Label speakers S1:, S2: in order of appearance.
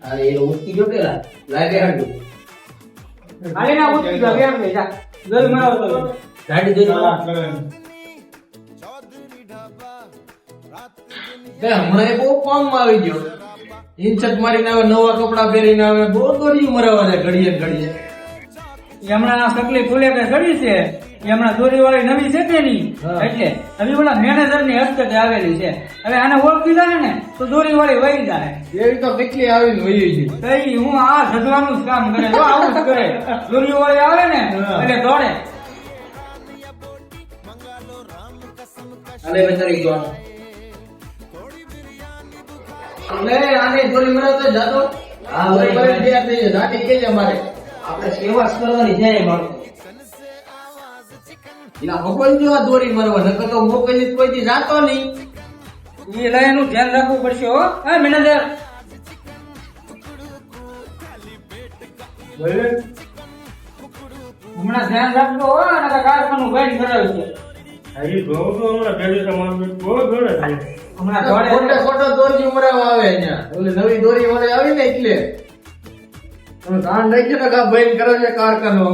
S1: અરે એ ઉઠી ગયો પેલા લાગે હાડું
S2: હાલે ના ઉઠી ગયો એમ કે જા ગલ મારો તો
S1: ગાડી દઈ બે હમણાં એ બહુ કામમાં આવી ગયો ઇન્ચક મારીને આવે નવા કપડા પહેરીને આવે બહુ દોરી મરાવા છે ઘડીએ ને ઘડીએ
S2: એ હમણાં આ સકલી ફૂલે કે ઘડી છે એ હમણાં દોરી વાળી નવી છે કે નહીં
S1: હા.
S2: એટલે હવે ઓલા મેનેજર ની હસ્તકે આવેલી છે હવે આને ઓળખી જાય ને તો દોરી વાળી વહી જાય
S1: એવી તો કેટલી આવીને વહી ગઈ
S2: કઈ હું આ ઝઘડાનું જ કામ કરે જો આવું જ કરે દોરી વાળી આવે ને
S1: હા.
S2: એટલે દોડે
S1: અલે બેચારી ગયો લે આને દોરી મરાવતો જાતો હા ઓય પર તૈયાર થઈ જાય જાતી કે છે મારે આપણે સેવા જ કરવાની છે મારો એના મોકલ જો આ દોરી મરવા નકર તો મોકલી કોઈ દી જાતો નહીં
S2: એ લઈ એનું ધ્યાન રાખવું પડશે હો હા મેનેજર હમણાં ધ્યાન રાખજો હો નકર કારખાનું બંધ કરાવ્યું છે હમણાં દોડે
S1: ખોટે ખોટો દોરી મરાવા આવે અહીંયા ઓલી નવી દોરી વાળી આવી ને એટલે તમે કાન રાખજો ને કા બંધ કરાવજો કારખાનો